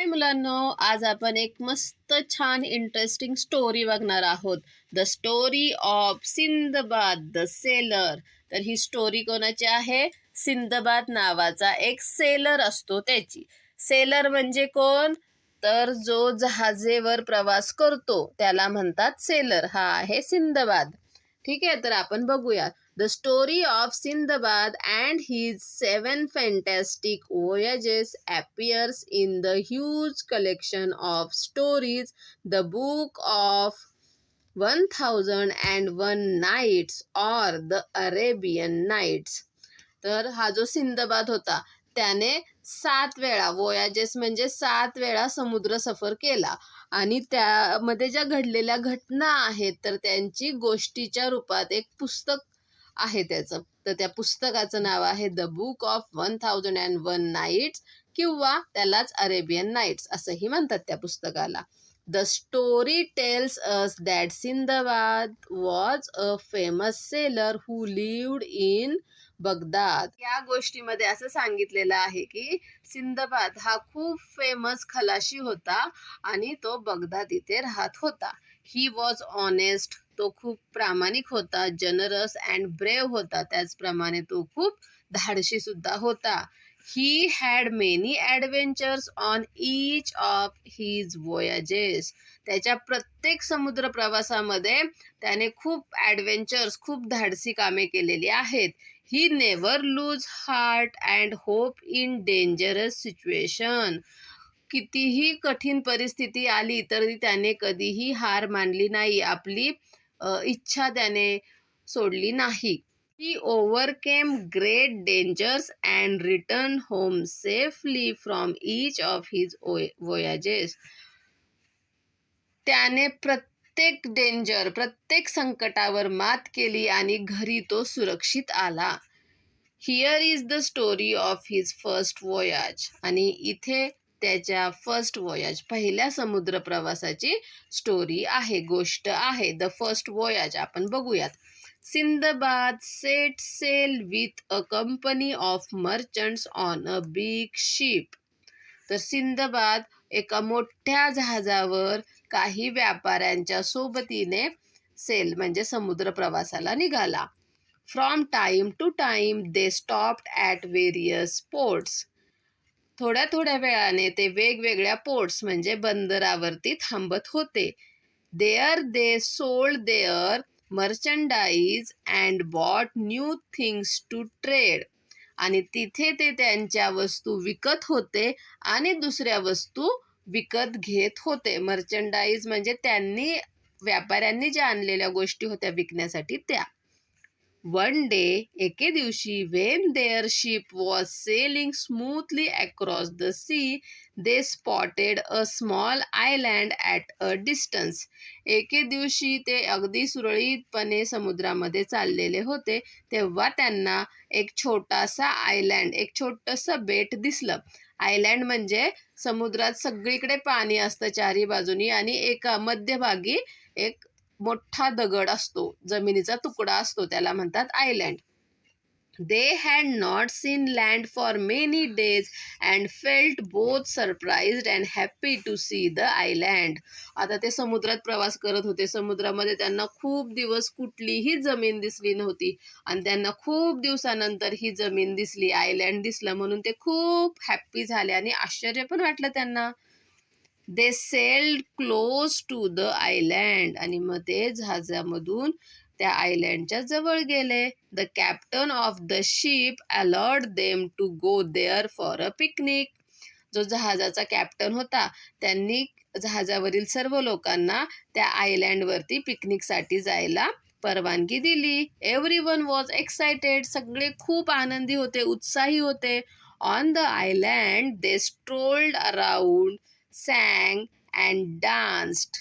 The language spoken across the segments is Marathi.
मुलांनो, आज आपण एक मस्त छान इंटरेस्टिंग स्टोरी बघणार आहोत. The story of Sinbad the seller. तर ही स्टोरी कोणाची आहे? सिंदबाद नावाचा एक सेलर असतो त्याची. सेलर म्हणजे कोण? तर जो जहाजेवर प्रवास करतो त्याला म्हणतात सेलर. हा आहे सिंदबाद. ठीक आहे, तर आपण बघूया. The story of Sindbad and his 7 fantastic voyages appears in the huge collection of stories, the Book of 1001 Nights or the Arabian Nights. तर हा जो सिंदबाद होता त्याने 7 वेळा, वोयाजेस म्हणजे 7 वेळा समुद्र सफर केला आणि त्यामध्ये ज्या घडलेल्या घटना आहेत तर त्यांची गोष्टीच्या रूपात एक पुस्तक आहे त्याचं. तर त्या पुस्तकाचं नाव आहे द बुक ऑफ 1001 नाईट्स किंवा त्यालाच अरेबियन नाईट्स असंही म्हणतात त्या पुस्तकाला. The story tells us that Sinbad was a famous seller who lived in Baghdad. या गोष्टीमध्ये असं सांगितलेलं आहे की सिंदबाद हा खूप फेमस खलाशी होता आणि तो बगदाद इथे राहत होता. ही वॉज ऑनेस्ट, तो खूप प्रामाणिक होता, जनरस अँड ब्रेव होता, त्याचप्रमाणे तो खूप धाडशी सुद्धा होता. He had many adventures on each of his voyages. त्याच्या प्रत्येक समुद्र प्रवासामध्ये त्याने खूप ॲडव्हेंचर्स, खूप धाडसी कामे केलेली आहेत. He never lose heart and hope in dangerous situation. कितीही कठीण परिस्थिती आली तरी त्याने कधीही हार मानली नाही, आपली इच्छा त्याने सोडली नाही. He overcame great dangers and return home safely from each of his voyages. त्याने प्रत्येक डेंजर, प्रत्येक संकटावर मात केली आणि घरी तो सुरक्षित आला. Here is the story of his first voyage. आणि इथे त्याच्या फर्स्ट वोयाज, पहिल्या समुद्र प्रवासाची स्टोरी आहे, गोष्ट आहे. द फर्स्ट वोयाज आपण बघूयात. Sindbad set sail with a company of merchants on a big ship. तर सिंदबाद एका मोठ्या जहाजावर काही व्यापाऱ्यांच्या सोबतीने सेल म्हणजे समुद्र प्रवासाला निघाला. From time to time they stopped at various ports. थोड्या थोड्या वेळाने ते वेगवेगळ्या पोर्ट्स म्हणजे बंदरावरती थांबत होते. There they sold their merchandise and bought new things to trade. आणि तिथे ते त्यांच्या वस्तू विकत होते आणि दुसऱ्या वस्तू विकत घेत होते. मर्चंडाईज म्हणजे व्यापाऱ्यांनी ज्या आणलेल्या गोष्टी होत्या विकण्यासाठी त्या. वन डे, एके दिवशी, when their ship was sailing smoothly across the sea, they spotted a small island at a distance. एके दिवशी ते अगदी सुरळीतपणे समुद्रामध्ये चाललेले होते तेव्हा त्यांना एक छोटासा आयलँड, एक छोटंसं बेट दिसलं. आयलँड म्हणजे समुद्रात सगळीकडे पाणी असतं चारी बाजूनी आणि एका मध्यभागी एक मोठा दगड असतो, जमिनीचा तुकडा असतो, त्याला म्हणतात island. They had not seen land for many days and felt both surprised and happy to see the island. आता ते समुद्रात प्रवास करत होते. समुद्रामध्ये त्यांना खूप दिवस कुठलीही जमीन दिसली नव्हती आणि त्यांना खूप दिवसानंतर ही जमीन दिसली, आयलँड दिसलं, म्हणून ते खूप हॅप्पी झाले आणि आश्चर्य पण वाटलं त्यांना. They sailed close to the island. आणि मग ते जहाजामधून त्या आयलँडच्या जवळ गेले. The captain of the ship allowed them to go there for a picnic. जो जहाजाचा कॅप्टन होता त्यांनी जहाजावरील सर्व लोकांना त्या आयलँडवरती पिकनिकसाठी जायला परवानगी दिली. Everyone was excited. सगळे खूप आनंदी होते, उत्साही होते. On the island they strolled around, sang and danced.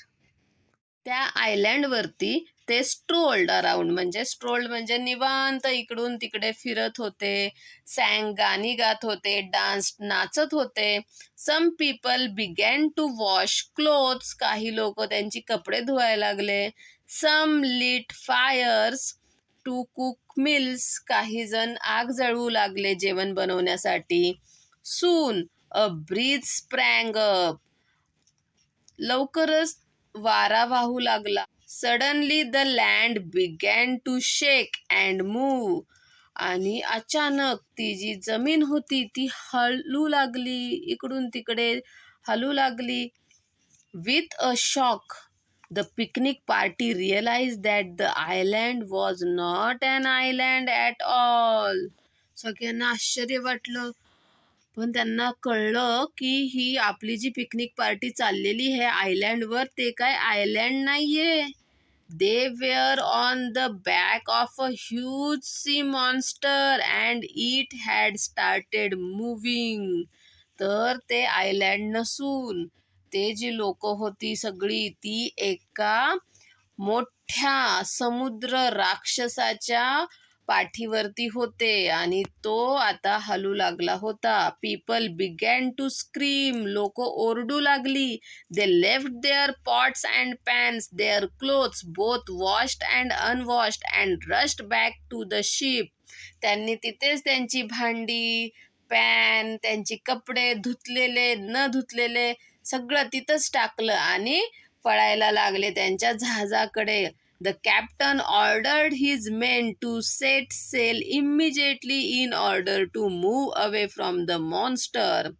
त्या आयलँडवरती ते स्ट्रोल्ड अराउंड म्हणजे निवांत इकडून तिकडे फिरत होते. सॅंग गाणी गात होते, डान्स नाचत होते. Some people began to wash clothes. काही लोक त्यांची कपडे धुवायला लागले. Some lit fires to cook meals. काही जण आग जळवू लागले जेवण बनवण्यासाठी. सून A breeze sprang up. लवकरच वारा वाहू लागला. Suddenly the land began to shake and move. आणि अचानक ती जी जमीन होती ती हलू लागली, इकडून तिकडे हलू लागली. With a shock, the picnic party realized that the island was not an island at all. सगळ्यांना आश्चर्य वाटलं, पण त्यांना कळलं की ही आपली जी पिकनिक पार्टी चाललेली आहे आयलँडवर ते काय आयलँड नाहीये. They were on the back of a huge sea monster and it had started moving. तर ते आयलँड नसून ते जी लोक होती सगळी ती एका मोठ्या समुद्र राक्षसाच्या पाठीवरती होते आणि तो आता हलू लागला होता. People began to scream. लोक ओरडू लागली. They left their pots and pans, their clothes both washed and unwashed and rushed back to the ship. त्यांनी तिथेच त्यांची भांडी, पॅन, त्यांची कपडे धुतलेले न धुतलेले सगळं तिथंच टाकलं आणि पळायला लागले त्यांच्या जहाजाकडे. The captain ordered his men to set sail immediately in order to move away from the monster.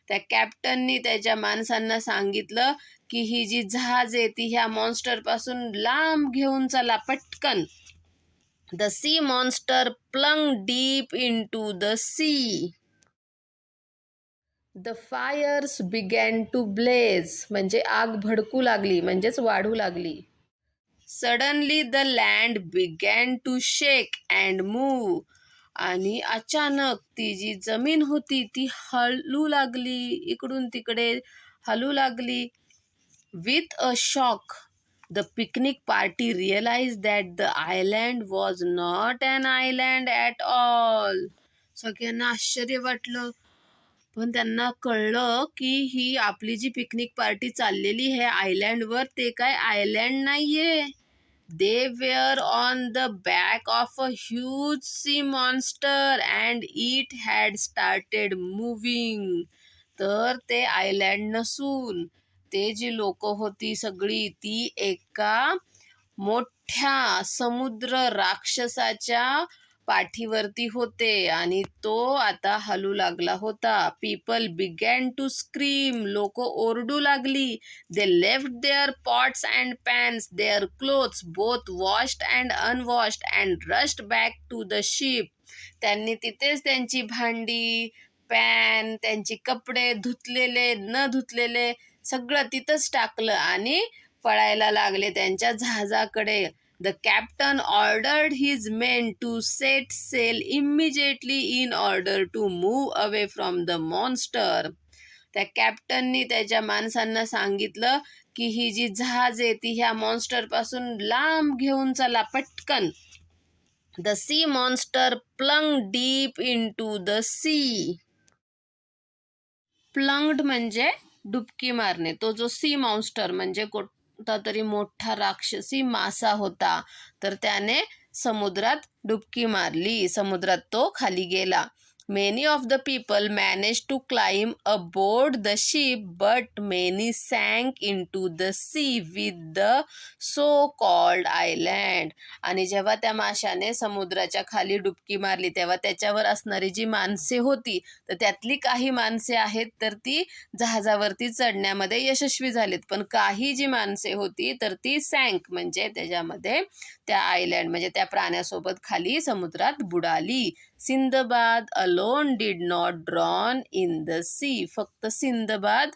त्या कॅप्टननी त्याच्या माणसांना सांगितलं की ही जी जहाज आहे ती ह्या मॉन्स्टर पासून लांब घेऊन चला पटकन. The sea monster plunged deep into the sea. The fires began to blaze. म्हणजे आग भडकू लागली, म्हणजेच वाढू लागली. Suddenly the land began to shake and move. आणि अचानक ती जी जमीन होती ती हलू लागली, इकडून तिकडे हलू लागली. With a shock, the picnic party realized that the island was not an island at all. सगळ्यांना आश्चर्य वाटलं, पण त्यांना कळलं की ही आपली जी पिकनिक पार्टी चाललेली आहे आयलँडवर ते काय आयलँड नाहीये. They were on the back of a huge sea monster and it had started moving. तर ते आयलँड नसून ते जी लोक होती सगळी ती एका मोठ्या समुद्र राक्षसाच्या पाठीवरती होते आणि तो आता हलू लागला होता. People began to scream. लोक ओरडू लागली. They left their pots and pans, their clothes both washed and unwashed and rushed back to the ship. त्यांनी तिथेच त्यांची भांडी, पॅन, त्यांची कपडे धुतलेले न धुतलेले सगळं तिथंच टाकलं आणि पळायला लागले त्यांच्या जहाजाकडे. The captain ordered his men to set sail immediately in order to move away from the monster. त्या कॅप्टननी त्याच्या माणसांना सांगितलं की ही जी जहाज आहे ती ह्या मॉन्स्टर पासून लांब घेऊन चला पटकन. The sea monster plunged deep into the sea. Plunged म्हणजे डुबकी मारणे. तो जो सी मॉन्स्टर म्हणजे कोणता तरी मोठा राक्षसी मासा होता, तर त्याने समुद्रात डुबकी मारली. समुद्रात तो खाली गेला. Many of the people managed to climb aboard the ship, but many sank into the sea with the so-called island. आणि जेव्हा त्या माशाने समुद्राच्या खाली डुबकी मारली तेव्हा त्याच्यावर असणारी जी माणसे होती, तर त्यातली काही माणसे आहेत तर ती जहाजावरती चढण्यामध्ये यशस्वी झालीत, पण काही जी माणसे होती तर ती सँक म्हणजे त्याच्यामध्ये त्या आयलँड म्हणजे त्या प्राण्यासोबत खाली समुद्रात बुडाली. Sindbad alone did not drown in the sea. फक्त सिंदबाद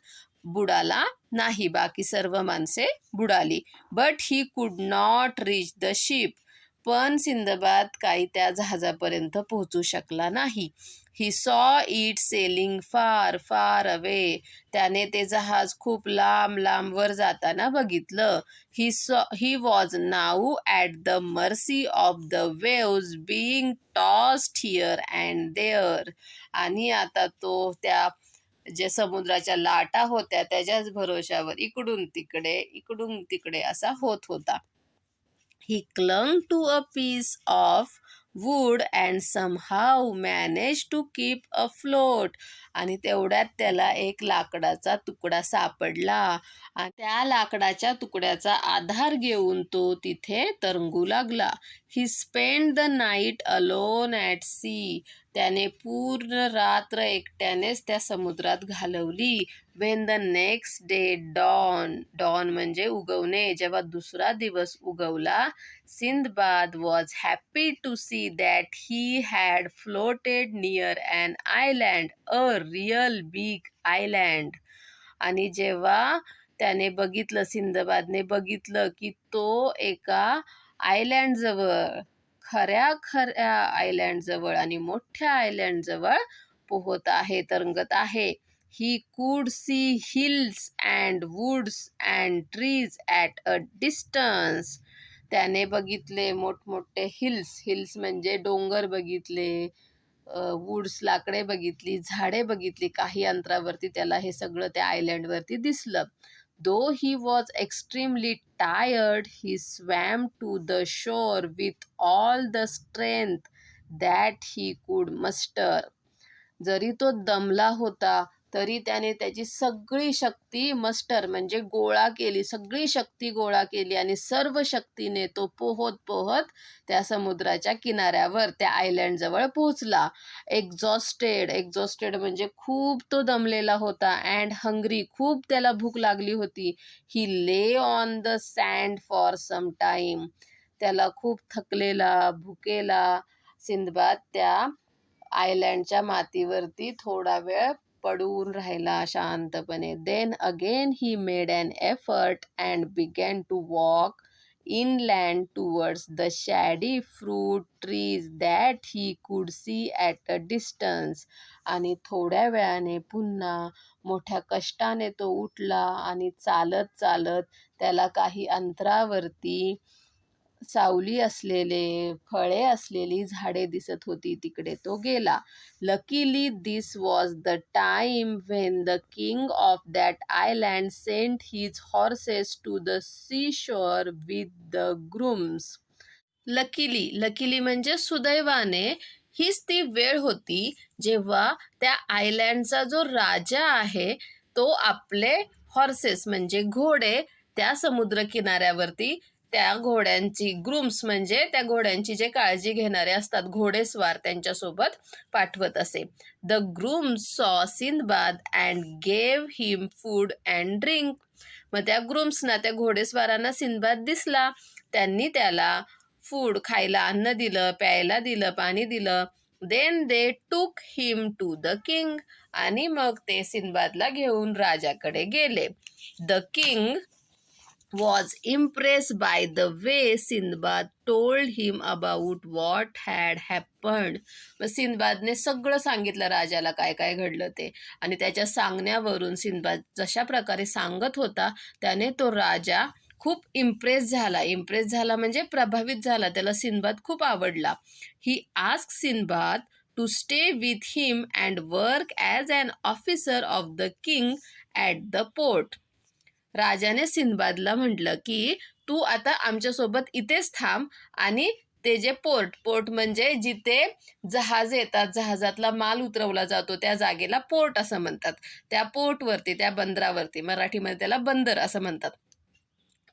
बुडाला नाही, बाकी सर्व माणसे बुडाली. But he could not reach the ship. पण सिंदबाद काही त्या जहाजापर्यंत पोहोचू शकला नाही. ही सॉ इट सेलिंग फार फार अवे. त्याने ते जहाज खूप लांब लांबवर जाताना बघितलं. He was now at the mercy of the waves being tossed here and there. आणि आता तो त्या जे समुद्राच्या लाटा होत्या त्याच्याच भरोशावर इकडून तिकडे असा होत होता. He clung to a piece of wood and somehow managed to keep afloat. आणि तेवढ्यात त्याला एक लाकडाचा तुकडा सापडला आणि त्या लाकडाच्या तुकड्याचा आधार घेऊन तो तिथे तरंगू लागला. He spend the night alone at sea. त्याने पूर्ण रात्र एकट्यानेच त्या समुद्रात घालवली. When the next day dawn म्हणजे उगवणे, जेव्हा दुसरा दिवस उगवला, Sindbad was happy to see that he had floated near an island, a real big island. आणि जेव्हा त्याने बघितलं, सिंदबादने बघितलं की तो एका आयलँडजवळ, खऱ्या आयलँडजवळ आणि मोठ्या आयलँडजवळ पोहत आहे, तरंगत आहे. He could see hills and woods and trees at a distance. त्याने बघितले मोठमोठे हिल्स म्हणजे डोंगर बघितले, वुड्स लाकडे बघितली, झाडे बघितली. काही अंतरावरती त्याला हे सगळं त्या आयलँडवरती दिसलं. Though he was extremely tired, he swam to the shore with all the strength that he could muster. जरी तो दमला होता तरी त्याने त्याची सगळी शक्ती मस्टर म्हणजे सगळी शक्ती गोळा केली आणि सर्व शक्तीने तो पोहत पोहत त्या समुद्राच्या किनाऱ्यावर, त्या आयलँडजवळ पोहोचला. एक्झॉस्टेड म्हणजे खूप तो दमलेला होता. अँड हंग्री, खूप त्याला भूक लागली होती. He lay on the sand for some time. त्याला खूप थकलेला, भुकेला सिंदबाद त्या आयलँडच्या मातीवरती थोडा वेळ पडून राहिला शांतपणे. Then again he made an effort and began to walk inland towards the shady fruit trees that he could see at a distance. आणि थोड्या वेळाने पुन्हा मोठ्या कष्टाने तो उठला आणि चालत चालत त्याला काही अंतरावरती सावली असलेले, फळे असलेली झाडे दिसत होती, तिकडे तो गेला. Luckily this was the time when the king of that island sent his horses to the sea shore with the grooms. Luckily म्हणजे सुदैवाने, हीच ती वेळ होती जेव्हा त्या आयलँडचा जो राजा आहे तो आपले हॉर्सेस म्हणजे घोडे त्या समुद्र किनाऱ्यावरती, त्या घोड्यांची ग्रूम्स म्हणजे त्या घोड्यांची जे काळजी घेणारे असतात, घोडेस्वार, त्यांच्यासोबत पाठवत असे. द ग्रूम्स सॉ Sinbad and gave him food and drink. मग त्या ग्रूम्सना, त्या घोडेस्वारांना सिंदबाद दिसला. त्यांनी त्याला फूड, खायला अन्न दिलं, प्यायला दिलं, पाणी दिलं. देन दे टूक हिम टू द किंग. आणि मग ते सिंदबादला घेऊन राजाकडे गेले. The king was impressed by the way Sindbad told him about what had happened. मग सिंदबादने सगळं सांगितलं राजाला काय काय घडलं ते. आणि त्याच्या सांगण्यावरून सिंदबाद जशा प्रकारे सांगत होता त्याने तो राजा खूप इम्प्रेस झाला म्हणजे प्रभावित झाला. त्याला सिंदबाद खूप आवडला. He ask Sindbad to stay with him and work as an officer of the king at the port. राजाने सिंदबादला म्हटलं की तू आता आमच्यासोबत इथेच थांब आणि ते जे पोर्ट म्हणजे जिथे जहाज येतात, जहाजातला माल उतरवला जातो त्या जागेला पोर्ट असं म्हणतात. त्या पोर्टवरती, त्या बंदरावरती, मराठीमध्ये त्याला बंदर असं म्हणतात,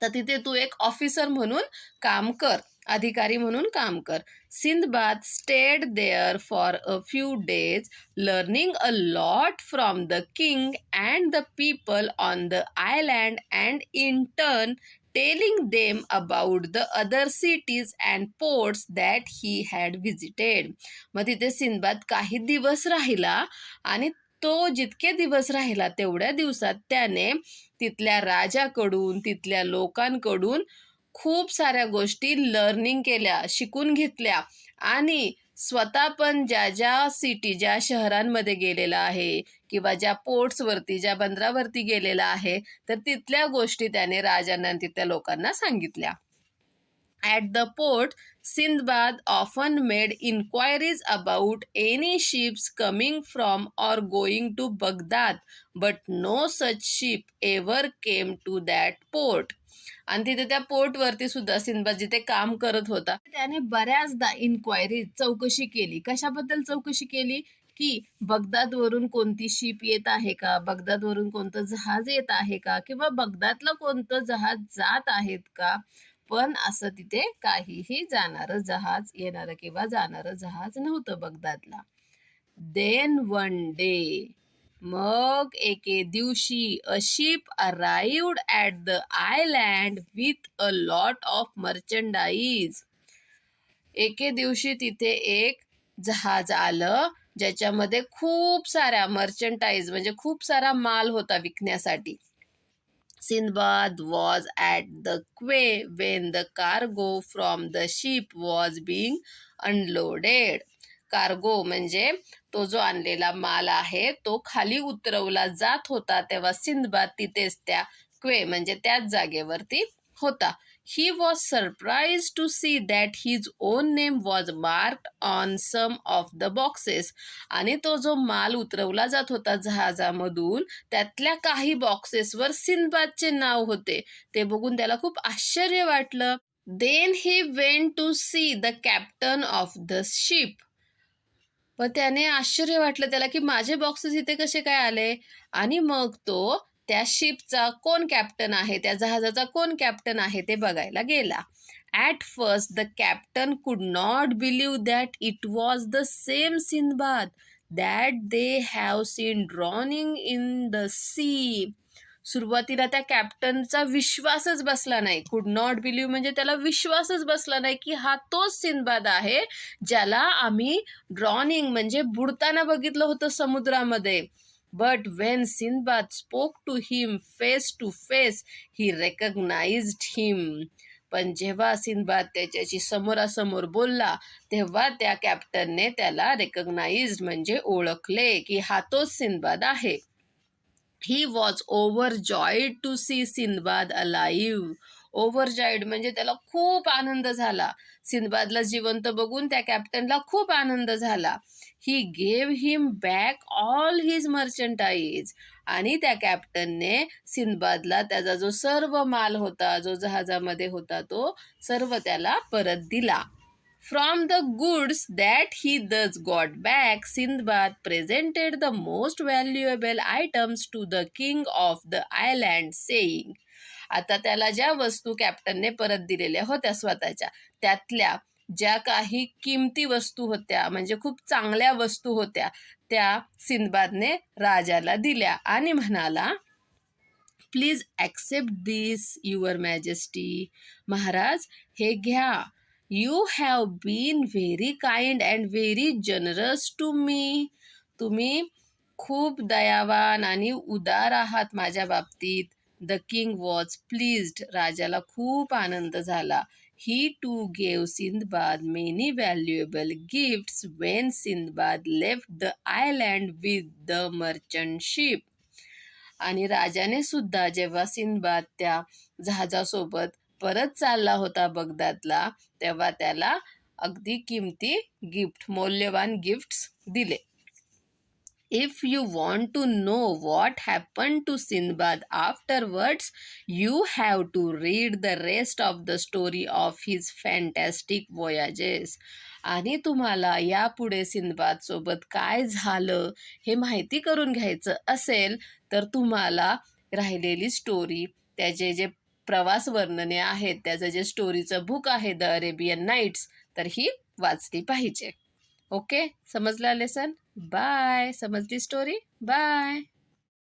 तर तिथे तू एक ऑफिसर म्हणून काम कर, अधिकारी म्हणून काम कर. Sindbad stayed there for a few days, learning a lot from the king and the people on the island and in turn telling them about the other cities and ports that he had visited. मग तिथे सिंदबाद काही दिवस राहिला आणि तो जितके दिवस राहिला तेवढ्या दिवसात त्याने तिथल्या राजाकडून, तिथल्या लोकांकडून खूप साऱ्या गोष्टी लर्निंग केल्या, शिकून घेतल्या. आणि स्वतः पण ज्या शहरांमध्ये गेलेला आहे किंवा ज्या पोर्ट्सवरती, ज्या बंदरावरती गेलेला आहे, तर तिथल्या गोष्टी त्याने राजांना, तिथल्या लोकांना सांगितल्या. At the port, Sindbad often made inquiries about any ships coming from or going to Baghdad, but no such ship ever came to that port. आणि तिथे त्या पोर्टवरती सुद्धा सिंदबाद जिथे काम करत होता त्याने बऱ्याचदा इन्क्वायरी चौकशी केली. कशाबद्दल चौकशी केली? की बगदादवरून कोणती शिप येत आहे का, बगदादवरून कोणतं जहाज येत आहे का, किंवा बगदादला कोणतं जहाज जात आहेत का. पण असं तिथे काहीही येणारं किंवा जाणारं जहाज नव्हतं बगदादला. देन वन डे, मग एके दिवशी, a ship arrived at the island with a lot of मर्चंडाईज. एके दिवशी तिथे एक जहाज आलं ज्याच्यामध्ये खूप साऱ्या मर्चंटाईज म्हणजे खूप सारा माल होता विकण्यासाठी. Sinbad was at the quay when the cargo from the ship was being unloaded. Cargo म्हणजे तो जो आणलेला माल आहे तो खाली उतरवला जात होता तेव्हा सिंदबाद तिथेच त्या क्वे म्हणजे त्याच जागेवरती होता. He was surprised to see that his own name was marked on some of the boxes. आणि तो जो माल उतरवला जात होता जहाजामधून त्यातल्या काही बॉक्सेसवर सिंदबादचे नाव होते. ते बघून त्याला खूप आश्चर्य वाटलं. Then he went to see the captain of the ship. पण त्याने आश्चर्य वाटलं त्याला की माझे बॉक्सेस इथे कसे काय आले. आणि मग तो त्या शिपचा कोण कॅप्टन आहे, त्या जहाजाचा कोण कॅप्टन आहे ते बघायला गेला. At first the captain could not believe that it was the same Sindbad that they have seen drowning in the sea. सुरुवातीला त्या कॅप्टनचा विश्वासच बसला नाही. कुड नॉट बिलीव्ह म्हणजे त्याला विश्वासच बसला नाही की हा तोच सिंदबाद आहे ज्याला आम्ही ड्रॉनिंग म्हणजे बुडताना बघितलं होतं समुद्रामध्ये. But when Sindbad spoke to him face to face he recognized him. पण जेव्हा सिंदबाद त्याच्याशी समोरासमोर बोलला तेव्हा त्या कॅप्टनने त्याला रेकग्नाइज्ड म्हणजे ओळखले की हा तोच सिंदबाद आहे. He was overjoyed to see Sindbad alive. Overjoyed म्हणजे त्याला खूप आनंद झाला. सिंदबादला जिवंत बघून त्या कॅप्टनला खूप आनंद झाला. He gave him back all his merchandise. आणि त्या कॅप्टनने सिंदबादला त्याचा जो सर्व माल होता, जो जहाजामध्ये होता, तो सर्व त्याला परत दिला. From the goods that he thus got back, Sindbad presented the most valuable items to the king of the island, saying, आता त्याला ज्या वस्तू कॅप्टनने परत दिलेल्या होत्या स्वतःच्या, त्यातल्या ज्या काही किमती वस्तू होत्या म्हणजे खूप चांगल्या वस्तू होत्या त्या सिंदबादने राजाला दिल्या आणि म्हणाला, please accept this your majesty. महाराज हे घ्या. You have been very kind and very generous to me. तुम्ही खूप दयावान आणि उदार आहात माझ्या बाबतीत. The king was pleased. राजाला खूप आनंद झाला. He too gave Sindbad many valuable gifts when Sindbad left the island with the merchant ship. आणि राजाने सुद्धा जेव्हा सिंदबाद त्या जहाजासोबत परत चालला होता बगदादला तेव्हा त्याला अगदी किमती गिफ्ट, मौल्यवान गिफ्ट्स दिले. If you want to know what happened to Sinbad afterwards, you have to read the rest of the story of his fantastic voyages. आणि तुम्हाला यापुढे सिंदबाद सोबत काय झालं हे माहिती करून घ्यायचं असेल तर तुम्हाला राहिलेली स्टोरी, त्याचे जे प्रवास वर्णने आहेत, त्याचं जे स्टोरीचं बुक आहे द अरेबियन नाईट्स, तर ही वाचली पाहिजे. ओके, समजला लेसन? बाय. समजली स्टोरी? बाय.